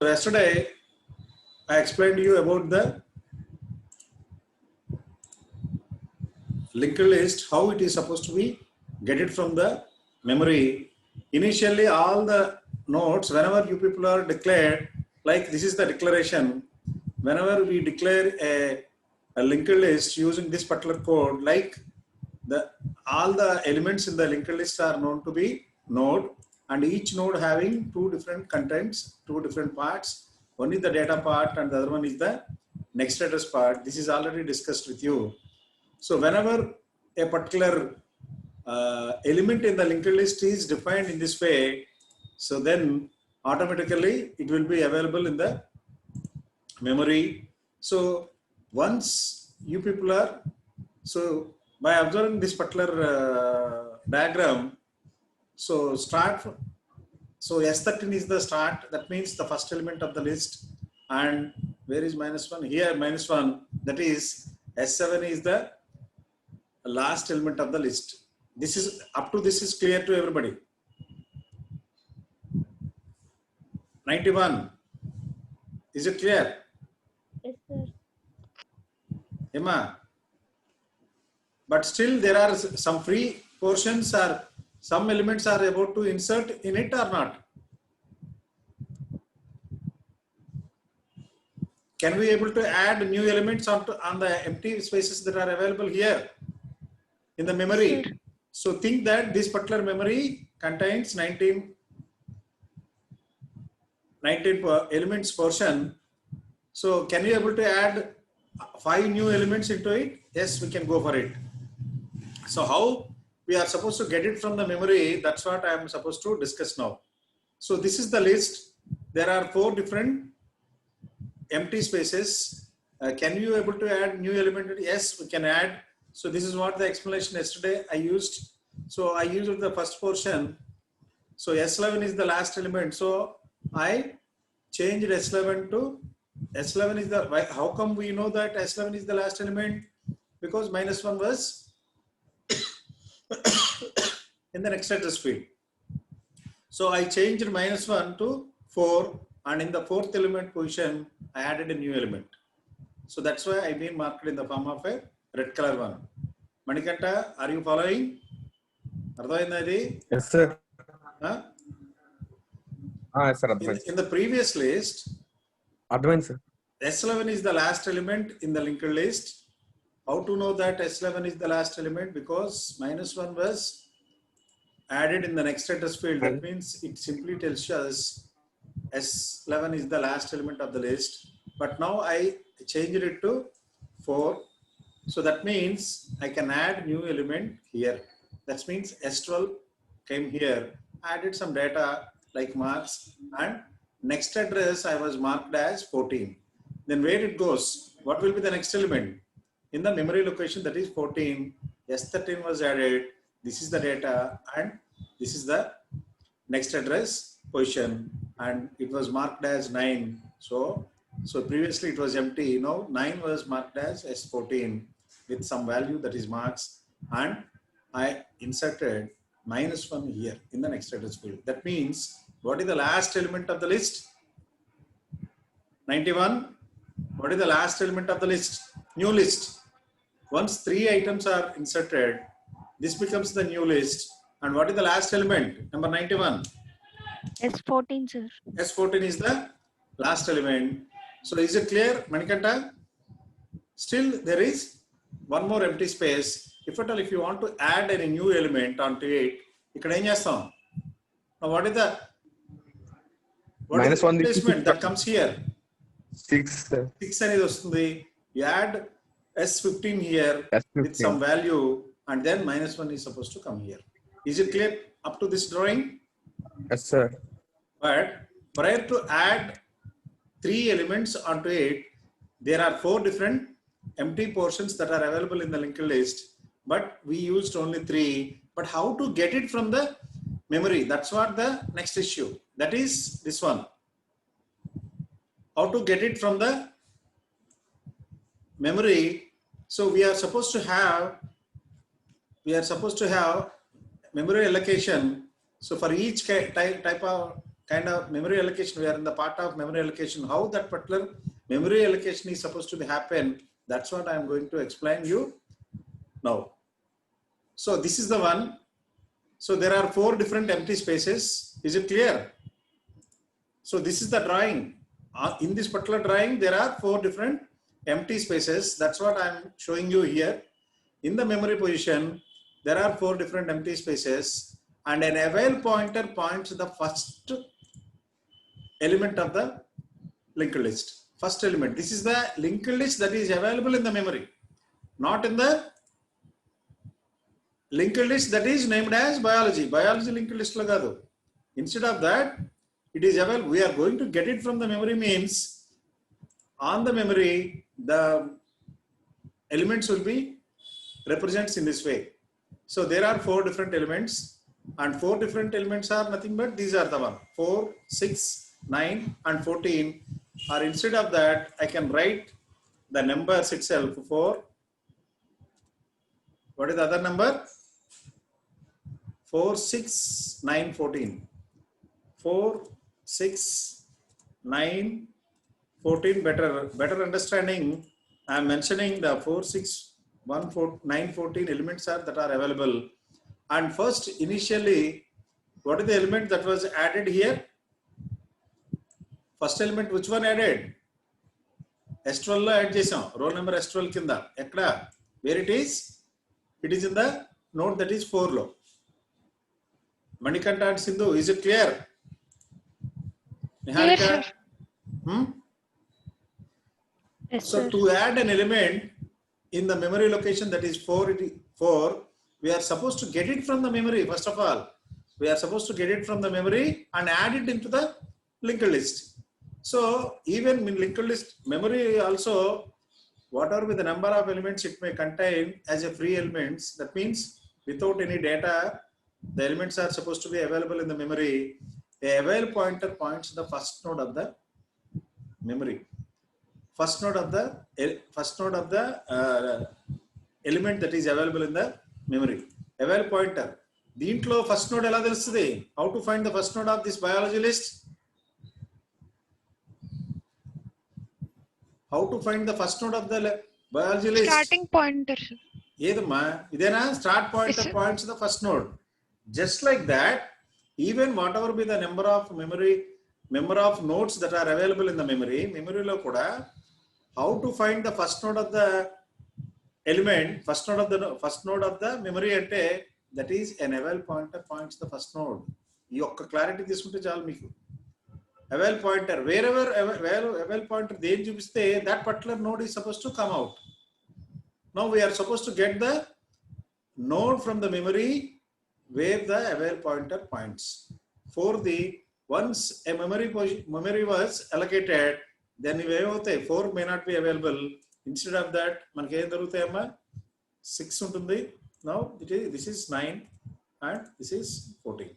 So yesterday I explained to you about the linked list, how it is supposed to be get it from the memory. Initially, all the nodes, whenever you people are declared, like this is the declaration, whenever we declare a linked list using this particular code, like all the elements in the linked list are known to be node, and each node having two different contents, two different parts. One is the data part and the other one is the next address part. This is already discussed with you. So whenever a particular element in the linked list is defined in this way, so then automatically it will be available in the memory. So once you people are, so by observing this particular diagram, so so S13 is the start, that means the first element of the list, and where is -1? Here -1, that is S7 is the last element of the list. This is up to this is clear to everybody. 91, is it clear? Yes, sir. Emma, but still there are some free portions, or some elements are about to insert in it or not? Can we able to add new elements on the empty spaces that are available here in the memory? Sure. So think that this particular memory contains 19 elements portion. So can you able to add 5 new elements into it? Yes, we can go for it. So how we are supposed to get it from the memory, that's what I am supposed to discuss now. So this is the list. There are 4 different empty spaces. Can you able to add new element? Yes, we can add. So this is what the explanation yesterday I used. So I used the first portion. So S11 is the last element. So I changed S11 to S11 is the, how come we know that S11 is the last element? Because -1 was in the next address field. So I changed -1 to 4, and in the 4th element position, I added a new element. So that's why I been marked in the form of a red color one. Manikanta, are you following? Yes, sir. Huh? Yes, sir. In the previous list, Advance, sir. S11 is the last element in the linked list. How to know that S11 is the last element? Because -1 was added in the next address field. That means it simply tells us S11 is the last element of the list. But now I changed it to 4. So that means I can add new element here. That means S12 came here, added some data like marks, and next address I was marked as 14. Then where it goes, what will be the next element? In the memory location, that is 14, S13 was added, this is the data, and this is the next address position, and it was marked as 9. So previously it was empty, now 9 was marked as S14 with some value, that is marks, and I inserted -1 here in the next address field. That means, what is the last element of the list? 91. What is the last element of the list? New list. Once 3 items are inserted, this becomes the new list. And what is the last element? Number 91. S14, sir. S14 is the last element. So is it clear, Manikanta? Still there is one more empty space. If at all, if you want to add any new element onto it, ikkada em chestam? Now what is the replacement that comes here? 6. 6 అనేది వస్తుంది. You add S15 here with some value, and then -1 is supposed to come here. Is it clear up to this drawing? Yes, sir. But prior to add 3 elements onto it, there are 4 different empty portions that are available in the linked list, but we used only 3. But how to get it from the memory? That's what the next issue. That is this one. How to get it from the memory? So we are supposed to have memory allocation. So for each kind of memory allocation. We are in the part of memory allocation. How that particular memory allocation is supposed to be happen. That's what I am going to explain you now. So this is the one. So there are 4 different empty spaces. Is it clear? So this is the drawing. In this particular drawing, there are 4 different empty spaces. That's what I'm showing you here. In the memory position, there are 4 different empty spaces, and an avail pointer points the first element of the linked list. First element. This is the linked list that is available in the memory, not in the linked list that is named as biology. Biology linked list lagado. Instead of that, it is available. We are going to get it from the memory means on the memory, the elements will be represents in this way. So there are 4 different elements, and 4 different elements are nothing but these are the one 4, 6, 9 and 14. Or instead of that, I can write the numbers itself for what is the other number? 4, 6, 9, 14. 4, 6, 9, 14. Better understanding. I am mentioning the 4, 6, 1, 4, 9, 14 elements are that are available. And first, initially, what is the element that was added here? First element, which one added? S12 lo add chesam. Roll number S12 kinda. Ekkada? Where it is? It is in the node that is 4 lo. Manikanta and Sindhu, is it clear? Yes, sir. Yes, So sir. to add an element in the memory location that is 4, we are supposed to get it from the memory. First of all, we are supposed to get it from the memory and add it into the linked list. So even in linked list memory also, whatever be the number of elements it may contain as a free elements, that means without any data, the elements are supposed to be available in the memory. A avail pointer points the first node of the memory. First node of the element that is available in the memory. Avail pointer. Deentlo first node ela telustadi? How to find the first node of this biology list? How to find the first node of the biology list? Starting pointer, sir. Edamma, idena start pointer Yes, points the first node. Just like that, even whatever be the number of nodes that are available in the memory lo kuda, how to find the first node of the element, first node of the memory ante, that is an avail pointer points the first node. Ee okka clarity తీసుకుంటే చాలు మీకు. Avail pointer, wherever avail pointer దేని చూపిస్తే that particular node is supposed to come out. Now we are supposed to get the node from the memory where the avail pointer points. For the once a memory was allocated, then 4 may not be available. Instead of that, మనకి ఏం దొరుకుతాయమ్మా 6 ఉంటుంది. Now this is 9 and this is 14.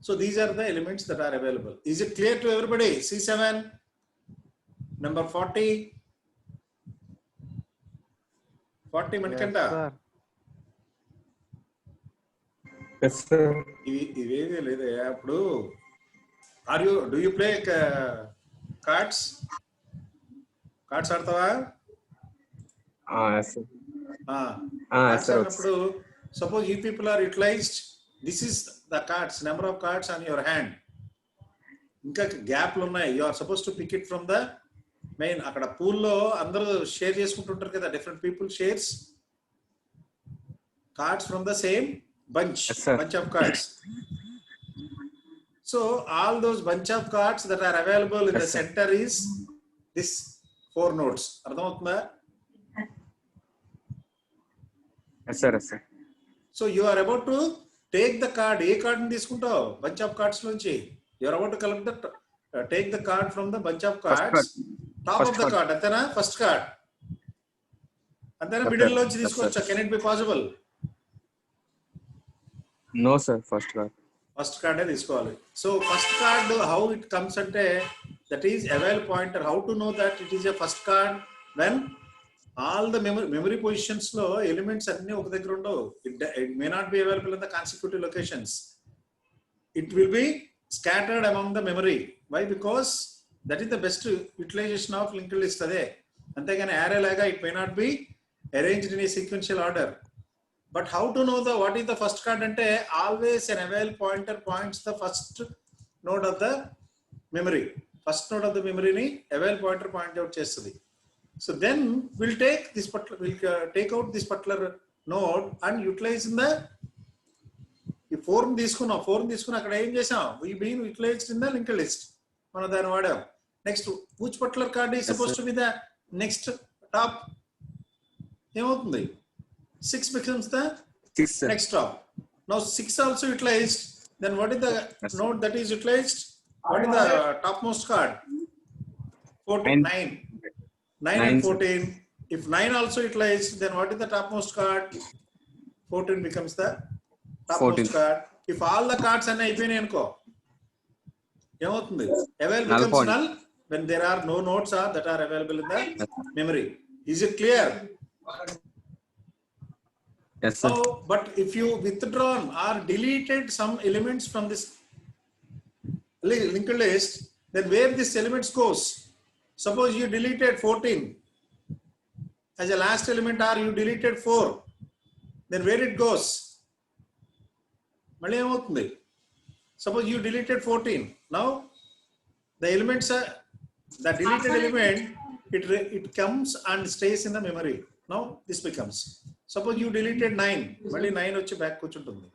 So these are the elements that are available. Is it clear to everybody? C7, number 40. 40 Manikanta. Yes, sir. ఇవేవీ లేదా అప్పుడు do you play cards ఆడతావా? Yes, sir. Cards sir. ఆడినప్పుడు suppose you people are utilized, this is the cards, number of cards on your hand. ఇంకా గ్యాప్లు ఉన్నాయి. You are supposed to pick it from the main. అక్కడ పూల్లో అందరూ share చేసుకుంటుంటారు కదా, different people shares cards from the same bunch of cards. So all those bunch of cards that are available in the center is this 4 nodes. అర్థమవుతుందా? Yes, sir. Yes, sir. So you are about to take the card. A card ని తీసుకుంటావు? bunch of cards నుంచి. You are about to collect take the card from the bunch of cards. Top of the card అంతేనా? First card అంతేనా? Middle లోంచి తీసుకోవచ్చా? Can it be possible? No, sir. First card. First కార్డే తీసుకోవాలి. So first card how it comes అంటే that is avail pointer. How to know that it is a first card? When all the memory positions లో elements అన్ని ఒక దగ్గర ఉండవు. It may not be available in the consecutive locations. It will be scattered among the memory. Why? Because that is the best utilization of linked list ade. Antegani array laga it may not be arranged in a sequential order. But how to know the what is the first card ante? Always an eval pointer points the first node of the memory. First node of the memory ni eval pointer point out chestadi. So then we'll take this particular, take out this particular node and utilize in the form తీసుకుని అక్కడ ఏం చేసాం, we being utilized in the linked list, మనం దాన్ని వాడాం. Next which particular card is supposed to be the next top, ఏమవుతుంది 6 becomes the 6, sir. next top. Now 6 also utilized, then what is the Yes, node that is utilized? What is the topmost card? 14, 9 and 14. If 9 also utilized, then what is the topmost card? 14 becomes the topmost 14 card. If all the cards are అయిపోయినాయి అనుకో ఏమవుతుంది? Avail Null becomes point. null when there are no nodes that are available in the memory. Is it clear? Yes, sir. Now, but if you withdrawn or deleted some elements from this linked list, then where this elements goes? Suppose you deleted 14 as a last element, or you deleted 4, then where it goes? మళ్ళీ ఏమవుతుంది? Suppose you deleted 14. Now the elements are the deleted element, it comes and stays in the memory. Now this becomes, suppose you deleted 9, మళ్ళీ 9 వచ్చి back కూర్చుంటుంది.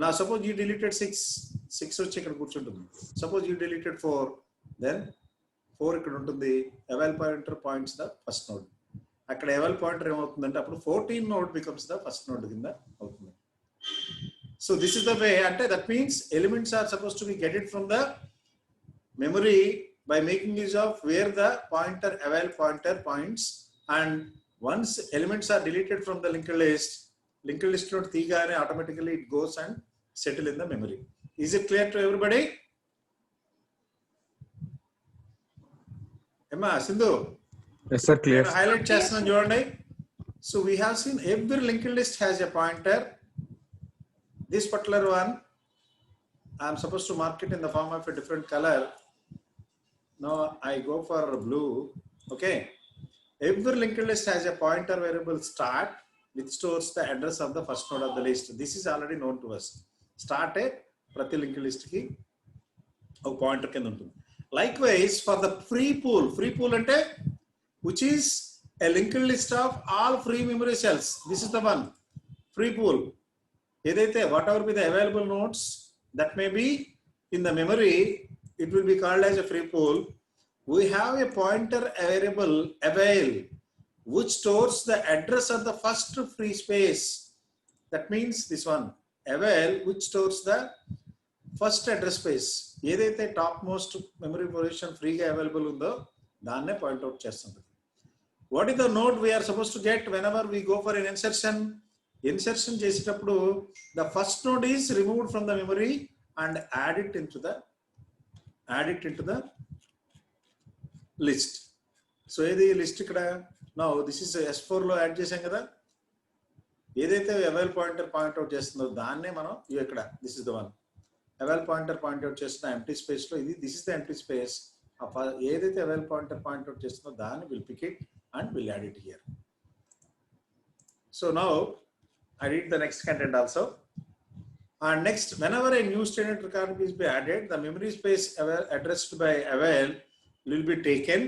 Now suppose you deleted 6 వచ్చి ఇక్కడ కూర్చుంటుంది. Suppose you deleted 4, then 4 ఇక్కడ ఉంటుంది. eval pointer points the first node. అక్కడ eval pointer ఏమవుతుందంటే అప్పుడు 14 node becomes the first node కింద అవుతుంది. So this is the way, అంటే that means elements are supposed to be getted from the memory by making use of where the pointer eval pointer points, and once elements are deleted from the linked list node తీగానే automatically it goes and settle in the memory. Is it clear to everybody? Emma, Sindhu, Yes, sir. Clear. నేను highlight చేస్తున్నాను చూడండి. So we have seen every linked list has a pointer. This particular one, I am supposed to mark it in the form of a different color. Now I go for blue. Okay. Every linked list has a pointer variable start, which stores the address of the first node of the list. This is already known to us. Start ప్రతి linked list ki ఒక pointer కింద ఉంటుంది. Likewise for the free pool అంటే which is a linked list of all free memory cells. This is the one, free pool. ఏదైతే whatever be the available nodes that may be in the memory, it will be called as a free pool. We have a pointer variable avail, which stores the address of the first free space. That means this one, avail, which stores the first address space. ఏదైతే top most memory position ఫ్రీగా available ఉందో దాన్నే point out చేస్తుంది. What is the node we're suppose to get whenever we go for an insertion చేసేటప్పుడు the first node is removed from the memory and add it in to the list. So ఏది list ఇక్కడ now this is S4 లో add చేసాం కదా, ఏదైతే avail pointer point out చేస్తుందో దాన్నే మనం ఇక్కడ this is the one avail pointer point out చేస్తున్న empty space లో ఇది this is the empty space. ఏదైతే avail pointer point out చేస్తుందో దాన్ని will pick it and will add it here. So now I read the next content also. And next, whenever a new student record is be added, the memory space addressed by avail will be taken.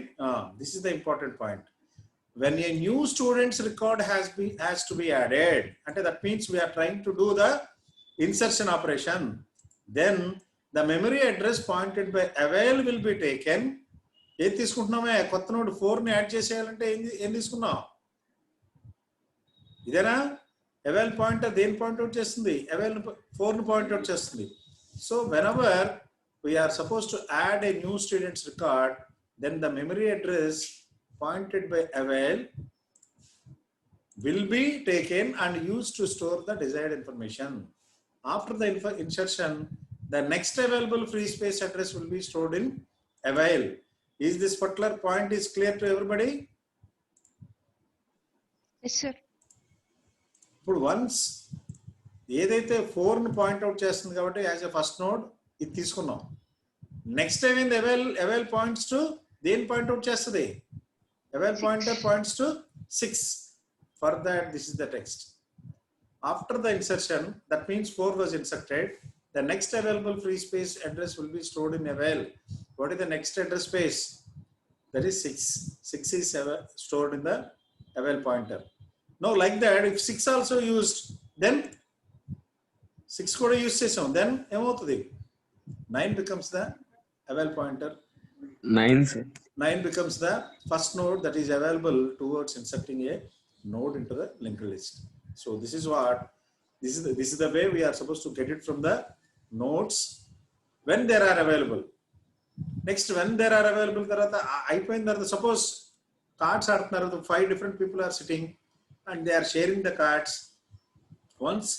This is the important point. When a new student's record has to be added, and that means we are trying to do the insertion operation. Then the memory address pointed by avail will be taken. ఏది తీసుకుంటున్నామే కొత్త node 4 ని add చేసేయాలంటే ఏం తీసుకున్నాం, ఇదేనా avail pointer దేని point out చేస్తుంది, avail 4 ని point out చేస్తుంది. So whenever we are supposed to add a new student's record, then the memory address pointed by avail will be taken and used to store the desired information. After the insertion, the next available free space address will be stored in avail. Is this particular point is clear to everybody? Yes, sir. ఇప్పుడు once ఏదైతే 4 ని point out చేస్తుంది కాబట్టి as a first node ఇది తీసుకున్నాం. Next ఏమైంది, avail points to దేని point out చేస్తుంది, avail pointer points to 6. For that this is the text. After the insertion, that means 4 was inserted, the next available free space address will be stored in avail. What is the next address space? That is 6. 6 is stored in the avail pointer. Now like that, if 6 also used, then 6 కూడా use చేసాం, then ఏమవుతుంది, 9 becomes the avail pointer. 9 sir. 9 becomes the first node that is available towards inserting a node into the linked list. So this is what, this is the way we are supposed to get it from the nodes when there are available. Next, when there are available, tarvata అయిపోయిన తర్వాత suppose cards ఆడుతున్నారు, 5 different people are sitting and they are sharing the cards. Once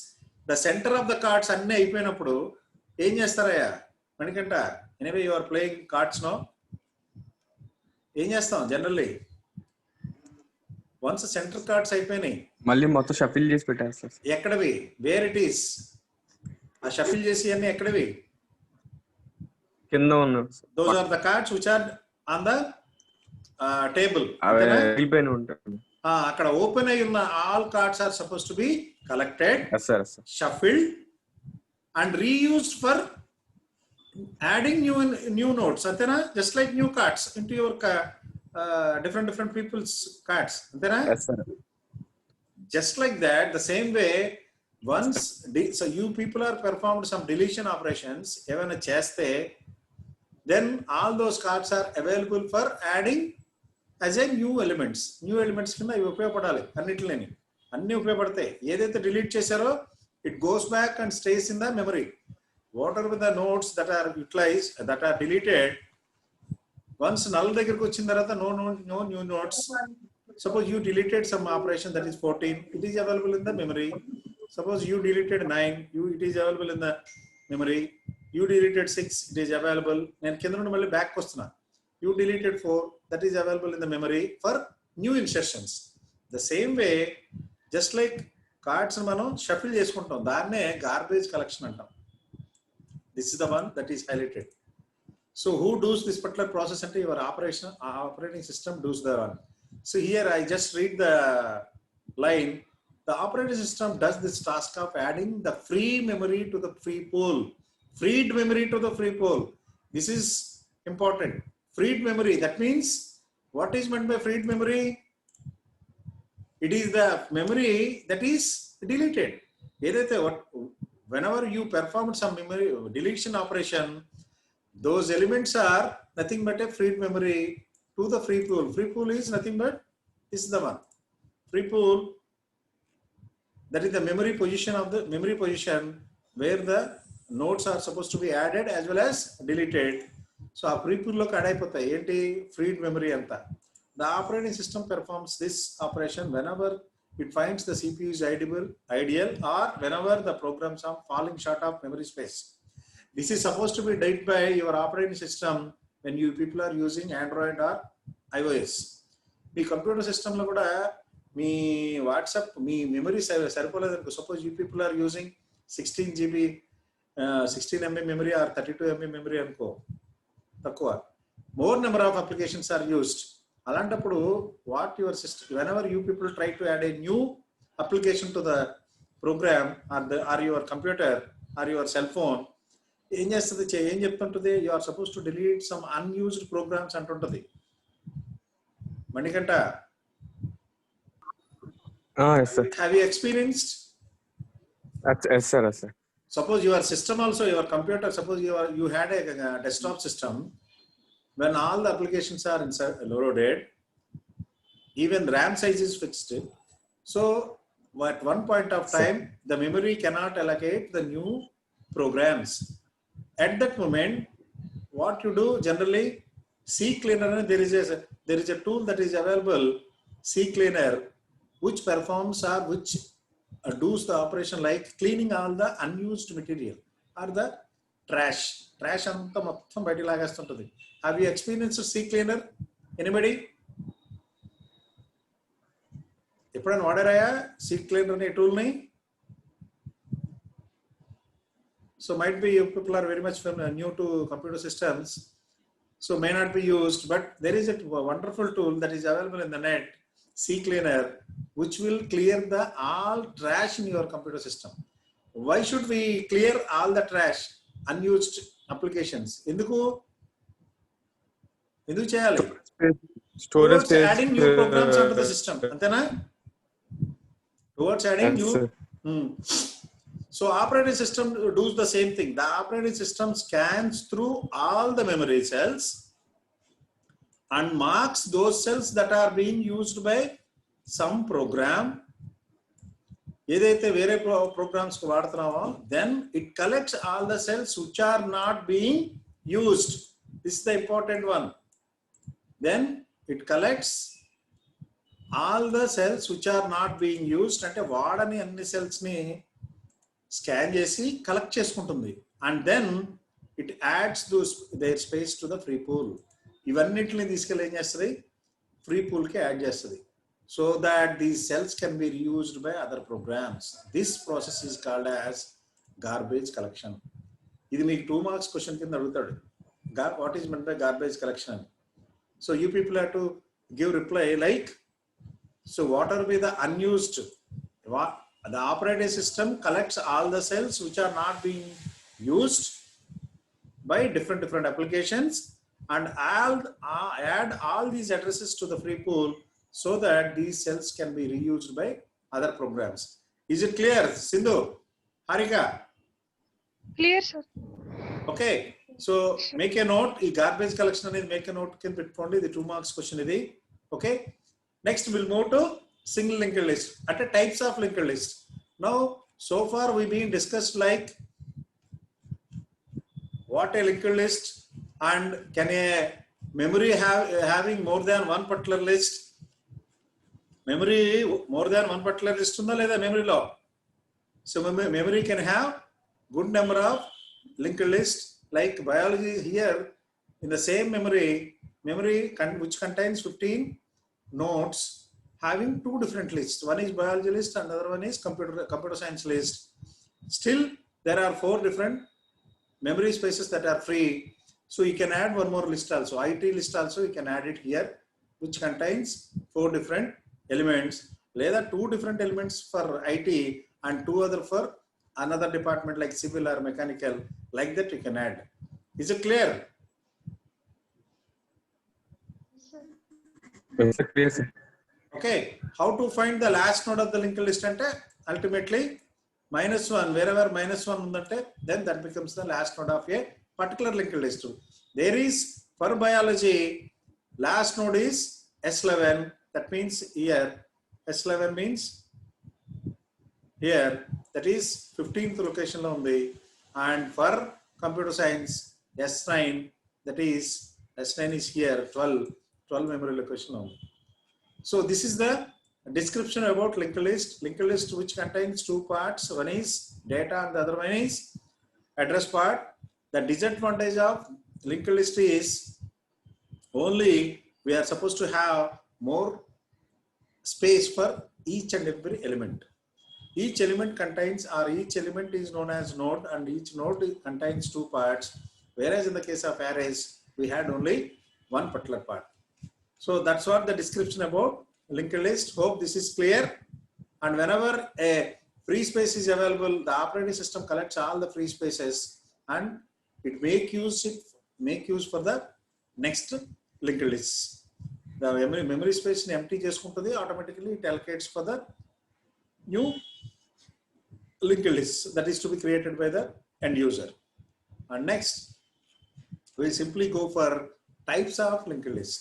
the center of the cards అన్నీ అయిపోయినప్పుడు ఏం చేస్తారయ్యా మనకంట, anyway you are playing cards now, ఏం చేస్తాం generally, once centre cards అయిపోయినాయి మళ్ళీ మొత్తం షఫిల్ చేసి పెట్టేస్తారు. ఎక్కడవి, వేర్ ఇట్ ఈస్, ఆ షఫిల్ చేసి అన్ని ఎక్కడవి, కింద ఉన్నారు. Those are the cards which are on the table. వెళ్ళిపోయిన ఉంటారు. అక్కడ ఓపెన్ అయి ఉన్న all cards are suppose to be collected, shuffled and reused for adding new notes, అంతేనా, just like new cards into your different people's cards, అంతేనా. Just like that, the same way, once so you people are performed some deletion operations ఏమైనా చేస్తే, then all those cards are available for adding as a new elements కింద ఇవి ఉపయోగపడాలి. అన్ని ఉపయోగపడతాయి. ఏదైతే delete చేశారో it goes back and stays in the memory. Whatever the nodes that are utilized, that are deleted, once null దగ్గరికి వచ్చిన తర్వాత no new nodes. Suppose you deleted some operation that is 14, it is available in the memory. Suppose you deleted 9, it is available in the memory. You deleted 6, it is available. నేను కింద నుండి మళ్ళీ back వస్తున్నా. You deleted 4, that is available in the memory for new insertions. The same way, just like cards మనం shuffle చేసుకుంటాం, దాన్నే garbage collection అంటాం. This is the one that is highlighted. So who does this particular process? Ante your operating system does the one. So here I just read the line. The operating system does this task of adding the free memory to the free pool. Freed memory to the free pool. This is important. Freed memory. That means, what is meant by freed memory? It is the memory that is deleted. Whenever you perform some memory deletion operation, those elements are nothing but a freed memory to the free pool. Free pool is nothing but, this is the one. Free pool, that is the memory position where the nodes are supposed to be added as well as deleted. So a free pool lo add అయిపోతాయి. ఏంటి, freed memory anta. The operating system performs this operation whenever it finds the CPU is ideal or whenever the programs are falling short of memory space. This is supposed to be done by your operating system when you people are using Android or iOS. మీ computer system లో కూడా మీ WhatsApp మీ memory సరిపోలేదు అనుకో. Suppose you people are using 16 GB 16 MB memory are 32 MB memory అనుకో, తక్కువ, more number of applications are used. అలాంటప్పుడు what your system, whenever you people try to add a new application to the program or your computer or your cell phone, ఏం చేస్తుంది, ఏం చెప్తుంటుంది, you are suppose to delete some unused programs అంటుంటది. Manikanta, Yes sir. have you experienced? Yes sir. Suppose your system also, your computer, suppose you had a desktop system, when all the applications are loaded, even RAM size is fixed. So at one point of time, the memory cannot allocate the new programs. At that moment, what you do generally, CCleaner, there is a tool that is available, CCleaner, which performs or which does the operation like cleaning all the unused material or the trash anta mottham bayati lagastuntadi. Have you experienced CCleaner? Anybody? ఎప్పుడైనా వాడారా CCleaner అనే tool ని? So might be you people are very much new to computer systems, so may not be used, but there is a wonderful tool that is available in the net, CCleaner, which will clear the all trash in your computer system. Why should we clear all the trash, unused applications? ఎందుకు చేయాలి? Storage Towards space. adding new programs onto the system. Antena? Towards adding Yes, new. sir. So operating system does the same thing. The operating system scans through all the memory cells and marks those cells that are being used by some program. ఏదైతే వేరే programs కు వాడుతున్నామో, then it collects all the cells which are not being used. This is the important one. Then it collects all the cells which are not being used, అంటే వాడని అన్ని cells ని scan చేసి collect చేసుకుంటుంది, and then it adds their space to the free pool. ఇవన్నిటిని తీసుకెళ్ళి ఏం చేస్తుంది? ఫ్రీ పూల్ కి యాడ్ చేస్తుంది, so that these cells can be reused by other programs. This process is called as garbage collection. ఇది మీకు 2 marks question కింద అడుగుతాడు. What is meant by garbage collection? So you people have to give reply like, so what are be the unused? The operating system collects all the cells which are not being used by different applications and add all these addresses to the free pool, so that these cells can be reused by other programs. Is it clear, Sindhu? Harika? Clear, sir. Okay, so make a note. ఈ garbage collection అనేది make a note కింద పెట్టుకోండి. ఇది 2 marks question ఇది. Okay, next we'll move to single linked list. At a types of linked list. Now, so far we been discussed like what a linked list, and can a memory having more than one particular list? Memory more than one particular list unda leda memory lo? So memory can have good number of linked list. Like biology here, in the same memory which contains 15 nodes, having 2 different lists. One is biology list and another one is computer science list. Still, there are 4 different memory spaces that are free. So you can add one more list also. IT list also you can add it here, which contains 4 different elements. లేదా 2 different elements for IT and 2 other for another department like civil or mechanical. Like that you can add. Is it clear? Yes, sir. Clear, sir. Okay, how to find the last node of the linked list ante ultimately -1, wherever -1 undante, then that becomes the last node of a particular linked list. There is, for biology, last node is S11. That means here S11 means here, that is 15th location lo undi. And for computer science, S9, that is S9 is here 12 memory location lo undi. So this is the description about linked list. Linked list which contains 2 parts. One is data and the other one is address part. The disadvantage of linked list is only we are supposed to have more space for each and every element. Each element contains, or each element is known as node, and each node contains 2 parts. Whereas in the case of arrays, we had only one particular part. So that's what the description about linked list. Hope this is clear. And whenever a free space is available, the operating system collects all the free spaces and it make use for the next linked list. The memory space empty చేసుకుంటుంది, automatically it allocates for the new linked list that is to be created by the end user. And next, we simply go for types of linked list.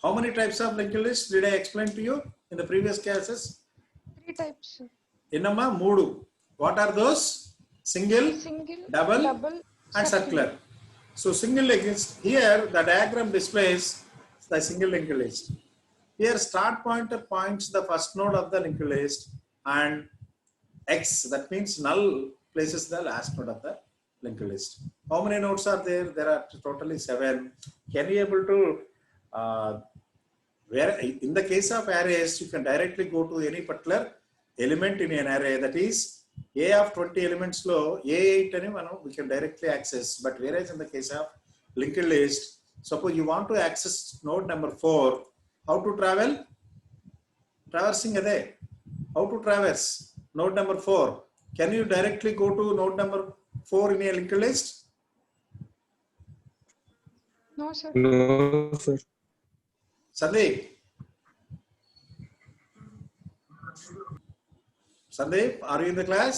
How many types of linked lists did I explain to you in the previous classes? 3 types, sir. Innamma 3. What are those? Single, double and circular. So single linked list, here the diagram displays the single linked list. Here start pointer points the first node of the linked list, and X, that means null, places the last node of the linked list. How many nodes are there? There are totally 7. Can you able to where in the case of arrays, you can directly go to any particular element in an array, that is A of 20 elements లో A8 అని మనం we can directly access. But whereas in the case of linked list, suppose you want to access node number 4, how to travel? Traversing అదే. How to traverse node number 4? Can you directly go to node number 4 in a linked list? No, sir. No, sir. Sandeep. Sandeep, are you in the class?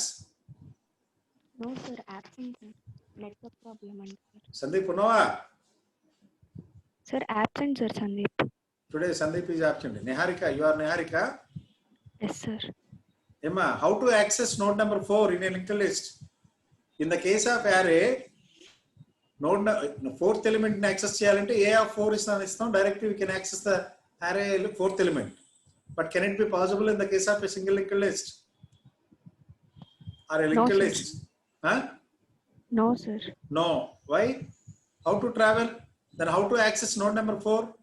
No, sir. Absent, sir. Network problem and sir. Sandeep Punava. Sir, absent, sir. Sandeep. Today Sandeep is absent. Niharika, you are Niharika. Yes, sir. Emma, how to access node number 4 in a linked list? In the case of array, node fourth element ni access cheyalante A of 4 istam directly we can access the array fourth element. But can it be possible in the case of a single linked list? Or a linked sir. list? Huh? No, sir. No. Why? How to travel? Then how to access node number 4?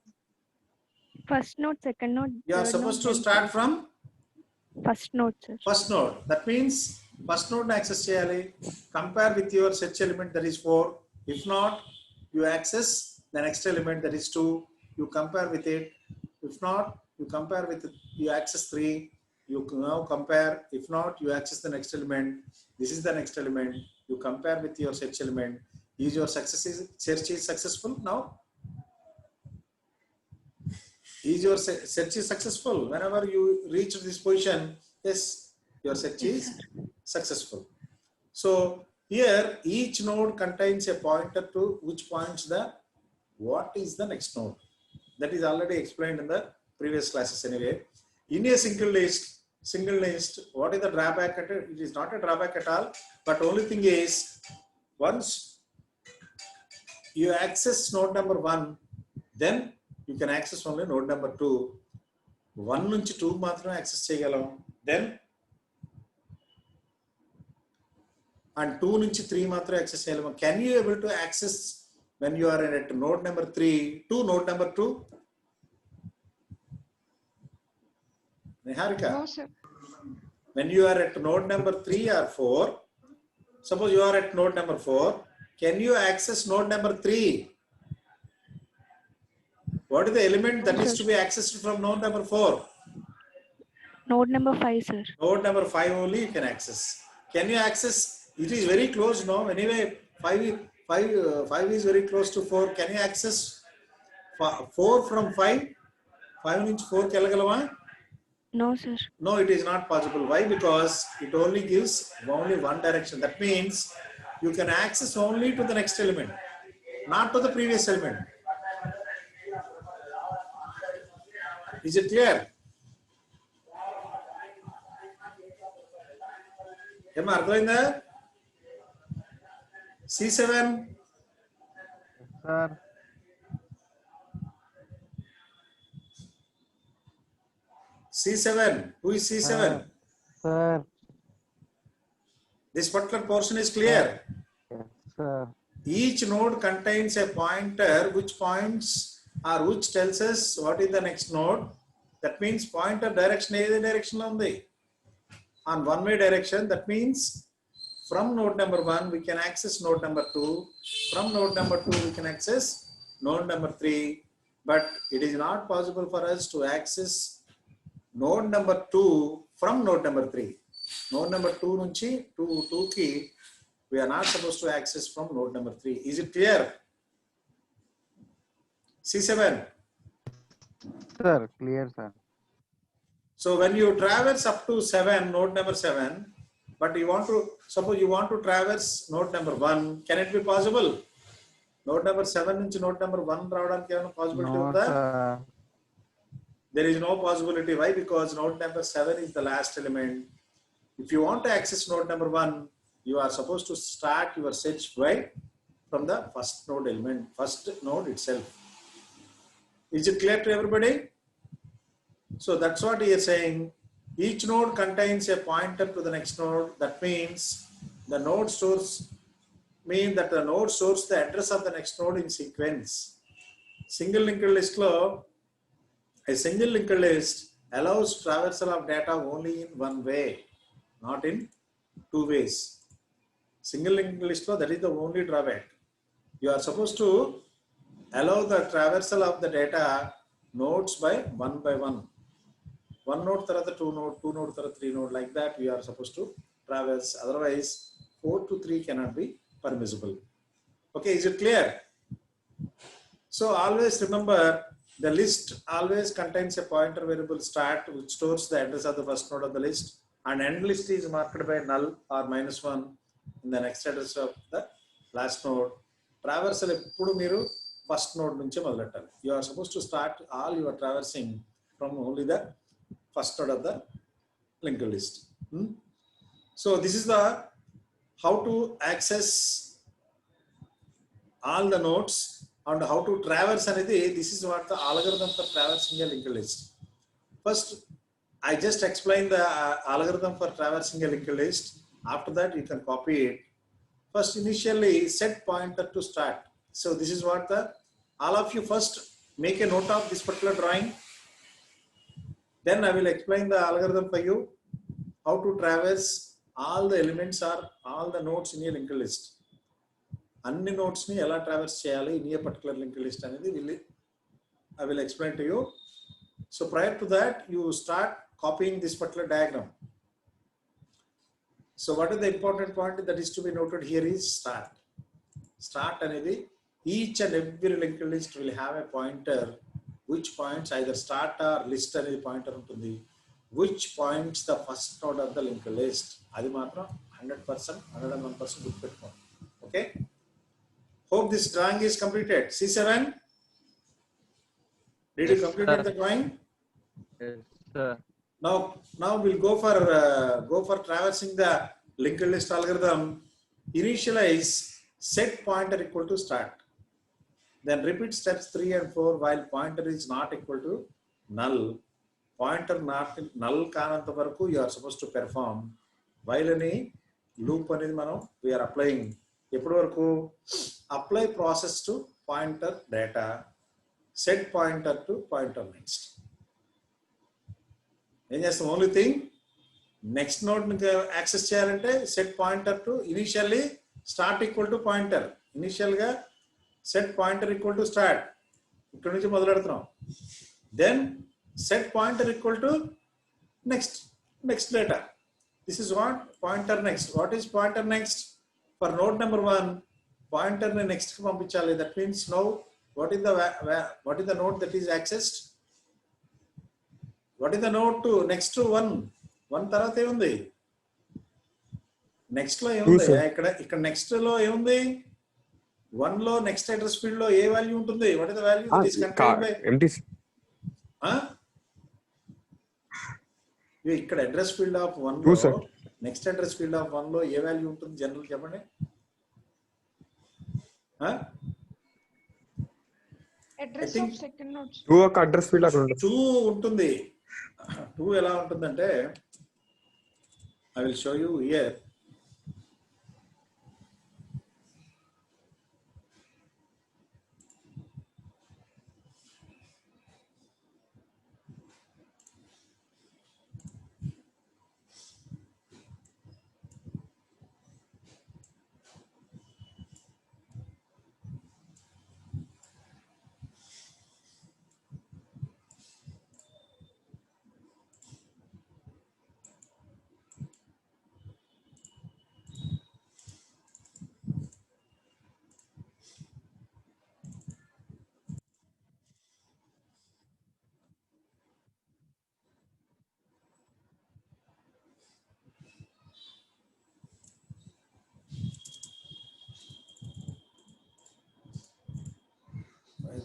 First note, second note. You are third supposed note, to start from First note, sir. first node. That means first node ని access చేయాలి. Compare with your search element that is 4. If not, you access the next element that is 2. You compare with it. If not, you compare with it. You access 3. You now compare. If not, you access the next element. This is the next element. You compare with your search element. Is your search is successful now? Is your search is successful? Whenever you reach this position, yes, your search is successful. So here each node contains a pointer to which points the what is the next node. That is already explained in the previous classes anyway. In a single list, what is the drawback? It is not a drawback at all, but only thing is once you access node number 1, then you can access only node number 2. 1 నుంచి 2 మాత్రమే access చేయగలం. Then and 2 నుంచి 3 మాత్రమే access చేయగలం. Can you able to access when you are at node number 3 to node number 2? Niharika, No, sir. when you are at node number 3 or 4, suppose you are at node number 4, can you access node number 3? What is the element that is to be accessed from node number 4? Node number 5, sir. Node number 5 only you can access. Can you access? It is very close now. Anyway, 5 is very close to 4. Can you access 4 from 5? 5 నుంచి 4 కి వెళ్ళగలమా? No, sir. No, it is not possible. Why? Because it only gives only one direction. That means you can access only to the next element, not to the previous element. Is it clear? ఏమా అర్థమైందా? C7. Sir. C7. Who is C7? Sir. This particular portion is clear. Yes, sir. Each node contains a pointer which points or which tells us what is the next node. That means pointer direction is the direction on the on one way direction. That means from node number 1 we can access node number 2. From node number 2 we can access node number 3. But it is not possible for us to access node number 2 from node number 3. Node number 2 nunchi 2 ki we are not supposed to access from node number 3. Is it clear? C7. Sir, clear, sir. So when you traverse up to 7, node number 7, but you want to, suppose you want to traverse node number 1, can it be possible? Node number 7 నుంచి node number 1 రావడానికి ఏమైనా possibility No, ఉందా? sir. There is no possibility. Why? Because node number 7 is the last element. If you want to access node number 1, you are supposed to start your search by from the first node element, first node itself. Is it clear to everybody? So that's what he is saying. Each node contains a pointer to the next node. That means the node stores the address of the next node in sequence. Single linked list lo, a single linked list allows traversal of data only in one way, not in two ways. Single linked list, that is the only drawback. You are supposed to allow the traversal of the data nodes by one. One node tarata two node tarata three node, like that we are supposed to traverse. Otherwise 4 to 3 cannot be permissible. Okay, is it clear? So always remember, the list always contains a pointer variable start which stores the address of the first node of the list, and end list is marked by null or -1 in the next address of the last node. Traversal eppudu meeru first node nunche modalattali. You are supposed to start all your traversing from only the first node of the linked list. So this is the how to access all the nodes and how to traverse అనేది. This is what the algorithm for traversing a linked list. First, I just explained the algorithm for traversing a linked list. After that, you can copy it. First, initially set pointer to start. So this is what all of you first make a note of this particular drawing. Then I will explain the algorithm for you, how to traverse all the elements or all the nodes in a linked list. Anni nodes ni ela traverse cheyali in a particular linked list anedi I will explain to you. So prior to that, you start copying this particular diagram. So what is the important point that is to be noted here is start. Start anedi, each and every linked list will have a pointer which points either start or list anedi pointer untundi, which points the first node of the linked list. Adi matram 100%, 101% gurupettukondi. Okay, hope this drawing is completed. C7, did you complete the drawing? Yes, sir. Now we'll go for traversing the linked list algorithm. Initialize set pointer equal to start. Then repeat steps 3 and 4 while pointer is not equal to null. Pointer not null kananta varaku you are supposed to perform. While any loop అనేది మనం we are applying. ఎప్పటి వరకు? Apply process to pointer data. Set pointer to pointer next. ఏం చేస్తాం? Only thing next node access చేయాలంటే set pointer to initially start equal to pointer. Initial గా set pointer equal to start, ఇక్కడ నుంచి మొదలెడుతున్నాం. Then set pointer equal to next data. This is what pointer next. What is pointer next? For node number 1 pointer ని next కి పంపించాలి. That means now what is the node that is accessed? What is the node to next to 1? 1 తర్వాత ఏముంది? Next లో ఏముంది? ఇక్కడ next లో ఏముంది? 1 లో నెక్స్ట్ అడ్రస్ ఫీల్డ్ లో ఏ వాల్యూ ఉంటుంది? What is the value that is contained by ఇక్కడ అడ్రస్ ఫీల్డ్ ఆఫ్ 1 లో నెక్స్ట్ అడ్రస్ ఫీల్డ్ ఆఫ్ 1 లో ఏ వాల్యూ ఉంటుంది? జనరల్ చెప్పండి. Address of second node. 2 ఒక అడ్రస్ ఫీల్డ్ అక్కడ ఉంటుంది. 2 ఉంటుంది. 2 ఎలా ఉంటుందంటే I will show you here.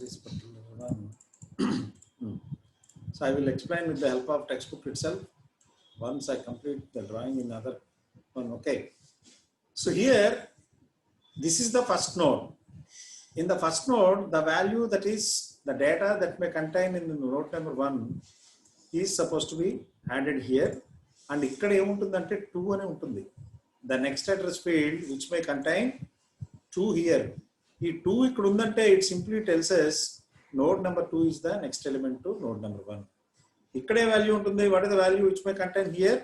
This particular one. So I will explain with the help of textbook itself once I complete the drawing in other one. Okay. So here, this is the first node. In the first node, the value that is the data that may contain in the node number 1 is supposed to be added here. And ikkada em untundante 2 ane untundi. The next address field which may contain 2 here. ఈ 2 ఇక్కడ ఉందంటే it simply tells us node number 2 is the next element to node number 1. ఇక్కడే value ఉంటుంది. What is the value which may contain here?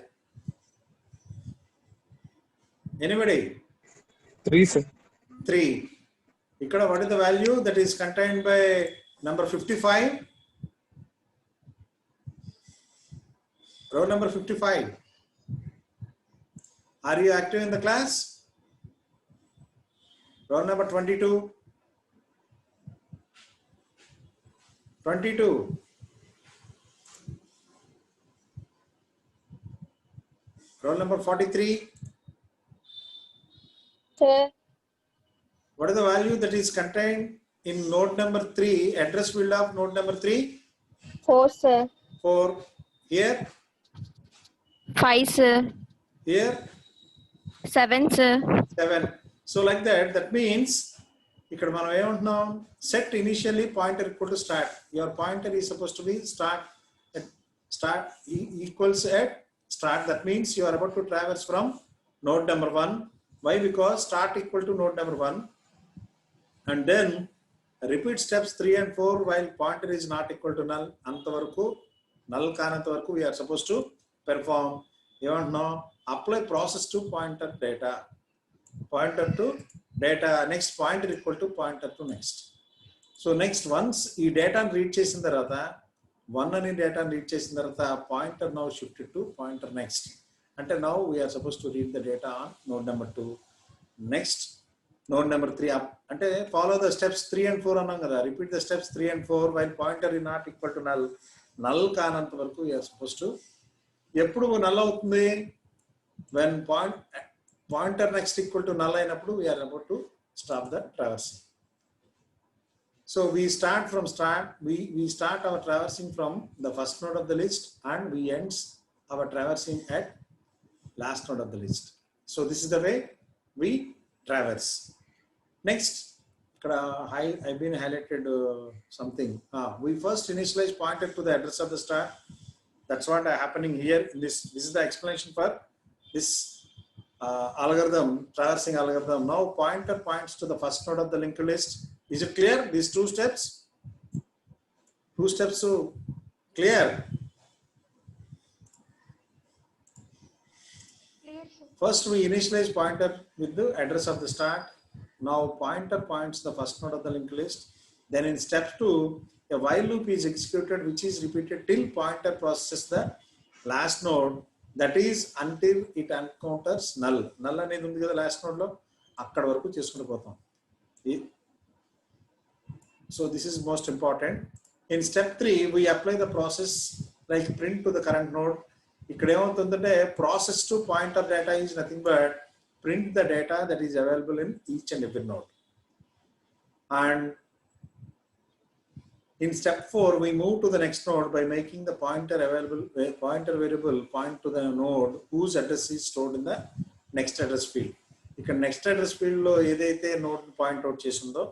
Anybody? 3, sir. 3. Ikkada what is the value that is contained by number 55? Row number 55. Are you active in the class? Row number 22. 22. Roll number 43. Sir, What is the value that is contained in node number 3, address field of node number 3? 4, sir. 4. Here, 5, sir. here, 7, sir. 7. So like that, that means, ఇక్కడ మనం ఏమంటున్నాం, set initially pointer equal to start. Your pointer is supposed to be start equals at start. That means you are about to traverse from node number 1. Why? Because start equal to node number 1. And then repeat steps 3 and 4 while pointer is not equal to null. Antavaraku, null kanantavaraku we are supposed to perform. Now apply process to pointer data. Pointer to data, next pointer equal to pointer to next. So next once ఈ డేటాను read చేసిన తర్వాత 1 అని డేటాను read చేసిన తర్వాత pointer now shifted to pointer next. అంటే now we are supposed to read the data on node number 2. Next node number 3 up. అంటే follow the steps 3 and 4 అన్నాం కదా. Repeat the steps 3 and 4 while pointer is not equal to null. Null కానంత వరకు we are supposed to. ఎప్పుడు null అవుతుంది? When pointer next equal to null అయినప్పుడు we are about to stop the traversing. So we start from start. We start our traversing from the first node of the list and we ends our traversing at last node of the list. So this is the way we traverse. Next, I've been highlighted something. We first initialize pointer to the address of the start. That's what is happening here. This is the explanation for this algorithm, traversing algorithm. Now pointer points to the first node of the linked list. Is it clear? These 2 steps? 2 steps so clear. Clear, sir. First we initialize pointer with the address of the start. Now pointer points the first node of the linked list. Then in step 2, a while loop is executed which is repeated till pointer processes the last node. That is until it encounters null. Null అనేది ఉంది కదా last node లో, అక్కడ వరకు చేసుకుంటూ పోతాం. So this is most important. In step 3 we apply the process like print to the current node. ఇక్కడ ఏమవుతుందంటే process to pointer data is nothing but print the data that is available in each and every node. And in step 4 we move to the next node by making the pointer variable point to the node whose address is stored in the next address field. ఇక్కడ next address field లో ఏదైతే node point out చేసిందో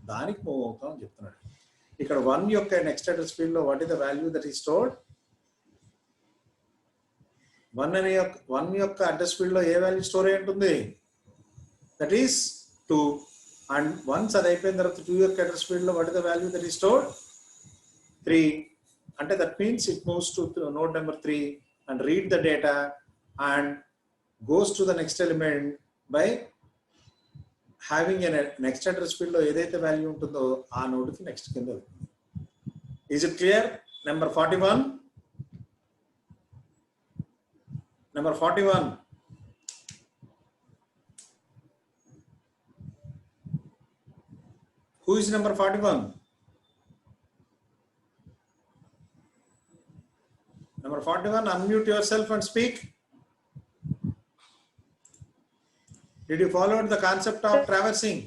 దానికి move అవుతాం అని చెప్తున్నాడు. ఇక్కడ 1 యొక్క నెక్స్ట్ అడ్రస్ ఫీల్డ్ లో what is the value that is stored? 1 యొక్క అడ్రస్ ఫీల్డ్ లో ఏ వాల్యూ స్టోర్ అయి ఉంటుంది? That is 2. అండ్ వన్స్ అది అయిపోయిన తర్వాత 2 యొక్క అడ్రస్ ఫీల్డ్ లో what is the value that is stored? 3. అంటే that means it moves to node number 3 and read the data and goes to the next element by having a next address field లో ఏదైతే value ఉంటుందో ఆ node కి next కింద వెళ్తుంది. Is it clear? Number 41. Number 41. Who is number 41? Number 41, unmute yourself and speak. Did you follow the concept of traversing?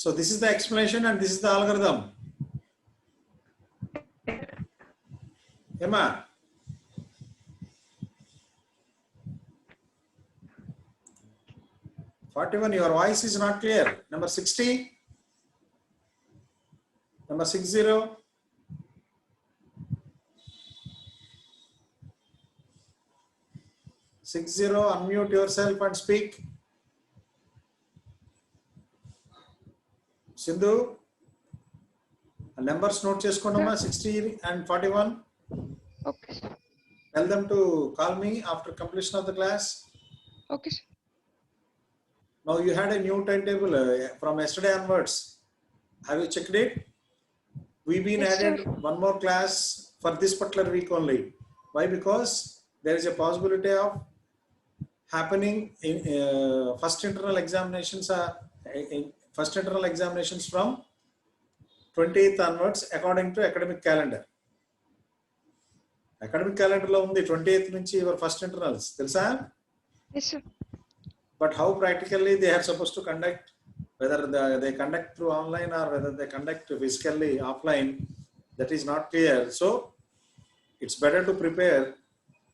So this is the explanation and this is the algorithm. Emma? Your voice is not clear. Number 60. Number 60. Unmute yourself and speak. Sindhu, numbers note cheskondama 60 and 41. Okay, sir. Tell them to call me after completion of the class. Okay, sir. Now you had a new timetable from yesterday onwards. Have you checked it? We've been Yes, added sir. one more class for this particular week only. Why? Because there is a possibility of happening in first internal examinations first internal examinations from 28th onwards according to academic calendar. Academic calendar లో ఉంది 28th నుంచి your first internals తెలుసా? Yes, sir. But how practically they are supposed to conduct, whether they conduct through online or whether they conduct physically offline, that is not clear. So it's better to prepare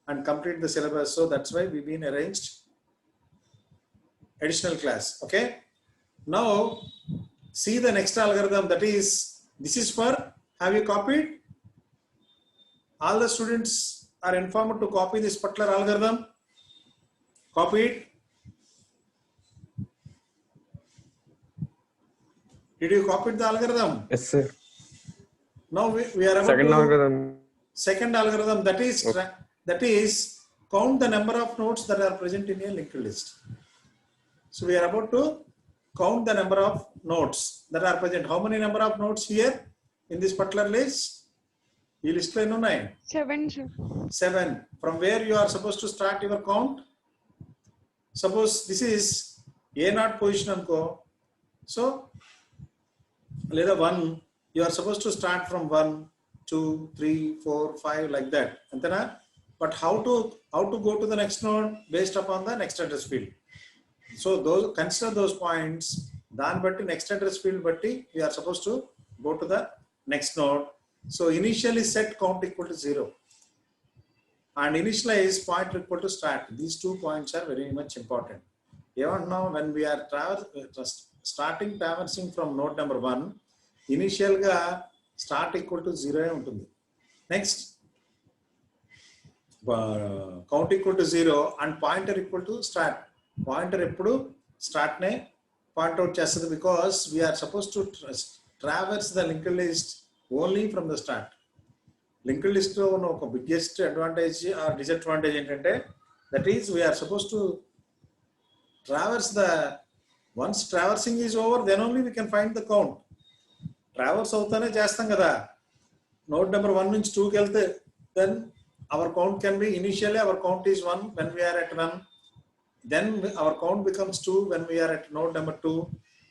and complete the syllabus. So that's why we've been arranged additional class. Okay. Now see the next algorithm, that is, this is for, have you copied? All the students are informed to copy this particular algorithm. Copy it. Did you copy the algorithm? Yes, sir. Now we are about Second to algorithm. second algorithm, that is Okay. that is count the number of nodes that are present in a linked list. So we are about to count the number of nodes that are present. How many number of nodes here in this particular list? Ee list lo enni unnai? 7, sir. 7. From where you are supposed to start your count? Suppose this is A0 position anko. So లేదా 1, you are supposed to start from 1, 2, 3, 4, 5 like that. Antena? But how to go to the next node based upon the next address field. So those, consider those points. Dan batti next address field batti we are supposed to go to the next node. So initially set count equal to 0 and initialize point equal to start. These 2 points are very much important. Even now when we are starting traversing from node number 1, initial ga start equal to 0 ఉంటుంది. Next count equal to 0 and pointer equal to start. Pointer ఎప్పుడు start నే point out చేస్తుంది, because we are supposed to traverse the linked list only from the start. Linked list లో ఉన్న ఒక biggest advantage or disadvantage ఏంటంటే, that is we are supposed to traverse the, once traversing is over then only we can find the count. Traverse అవుతానే చేస్తాం కదా, node number 1 నుంచి 2 కి వెళ్తే then our count can be, initially our count is 1 when we are at 1, then our count becomes 2 when we are at node number 2.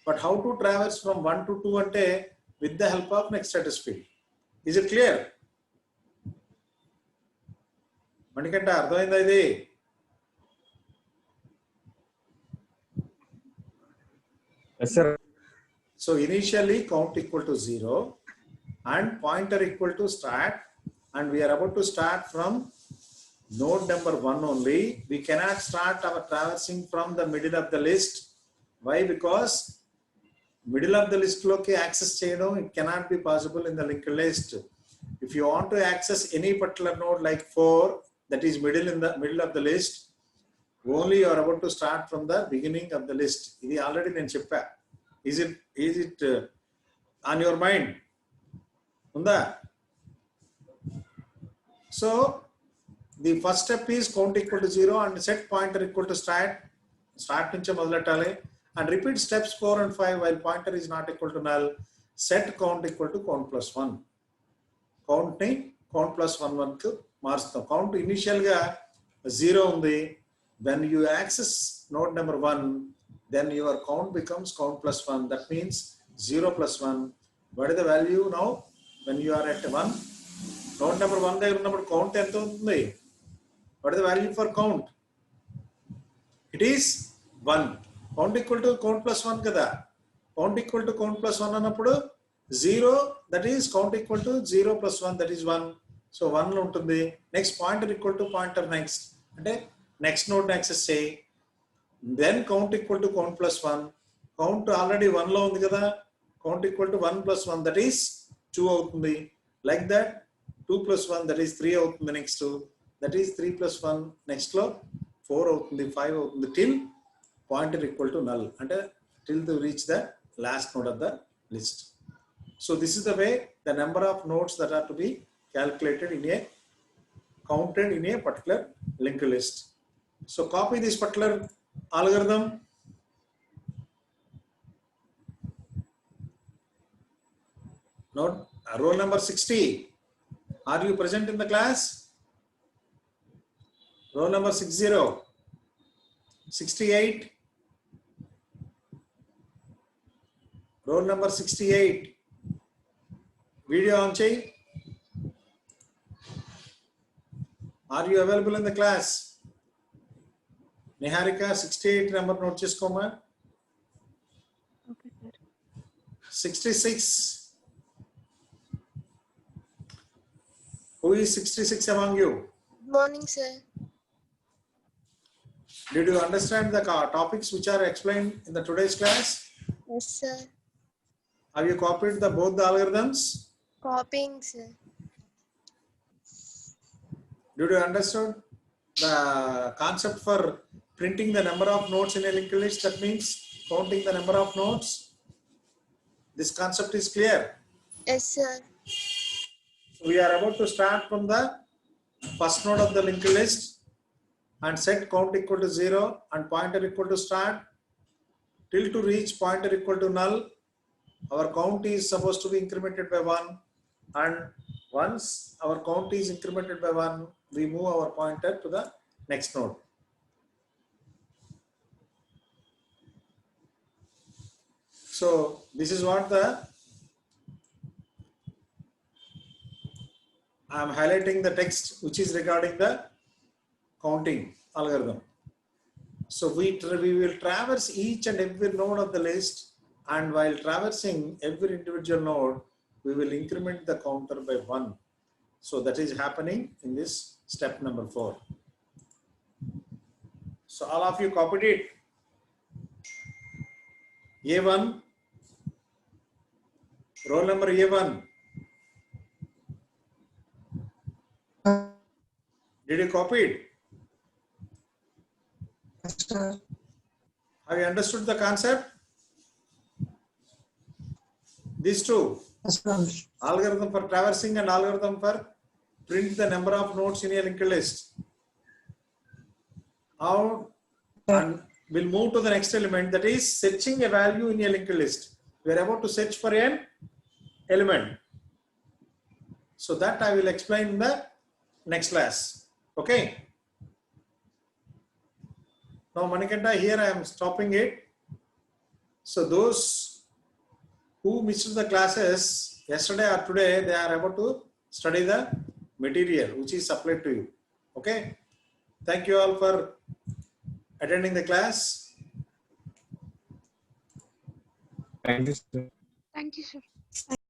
But how to traverse from 1 to 2 ante with the help of next address field. Is it clear? Manikanta ardhamayinda idi? Yes, sir. So initially count equal to 0 and pointer equal to start, and we are about to start from node number 1 only. We cannot start our traversing from the middle of the list. Why? Because middle of the list loki access cheyadam, it cannot be possible in the linked list. If you want to access any particular node like 4, that is middle, in the middle of the list, only you are about to start from the beginning of the list. Idi already nenu cheppa. Is it on your mind? Unda? So the first step is count equal to 0 and set pointer equal to start. Start nunche మొదలెట్టాలి and repeat steps 4 and 5 while pointer is not equal to null. Set count equal to count plus 1. Count ni count plus 1 కు మారుస్తాం. Count initial గా 0 ఉంది. When you access node number 1, then your count becomes count plus 1. That means 0 plus 1. What is the value now when you are at 1? Node number 1 దగ్గర ఉన్నప్పుడు count ఎంత ఉంటుంది? What is the value for count? It is 1. Count equal to count plus 1 kada. Count equal to count plus 1 అన్నప్పుడు 0, that is count equal to 0 plus 1, that is 1. So 1 ఉంటుంది. Next pointer equal to pointer next. అంటే next node access చేయి. Then count equal to count plus 1. Count already 1 లో ఉంది కదా. Count equal to 1 plus 1, that is 2 అవుతుంది. Like that 2 plus 1, that is 3 అవుతుంది next. That is 3 plus 1 next లో 4 అవుతుంది, 5 అవుతుంది, till pointer equal to null, అంటే till to reach the last node of the list. So this is the way the number of nodes that are to be calculated in a, counted in a particular linked list. So copy this particular algorithm. Note roll number 60. Are you present in the class? Roll number 60. 68. Roll number 68. Video on check. Are you available in the class? Niharika 68 number note cheskoma. Okay, sir. 66. Who is 66 among you? Good morning, sir. Did you understand the topics which are explained in the today's class? Yes, sir. Have you copied both the algorithms? Copying, sir. Did you understand the concept for printing the number of nodes in a linked list? That means counting the number of nodes. This concept is clear. Yes, sir. We are about to start from the first node of the linked list and set count equal to 0 and pointer equal to start till to reach pointer equal to null. Our count is supposed to be incremented by 1, and once our count is incremented by 1, we move our pointer to the next node. So this is what I am highlighting the text which is regarding the counting algorithm. So we will traverse each and every node of the list, and while traversing every individual node, we will increment the counter by 1. So that is happening in this step number 4. So all of you copied it. A1, roll number A1. Did you copy it? Yes, sir. Have you understood the concept? These two, Yes, sir. algorithm for traversing and algorithm for print the number of nodes in a linked list. Now, and we'll move to the next element, that is searching a value in a linked list. We are about to search for an element. So that I will explain in the next class. Okay. Now Manikanta, here I am stopping it. So those who missed the classes yesterday or today, they are about to study the material which is supplied to you. Okay. Thank you all for attending the class. Thank you, sir. Thank you, sir.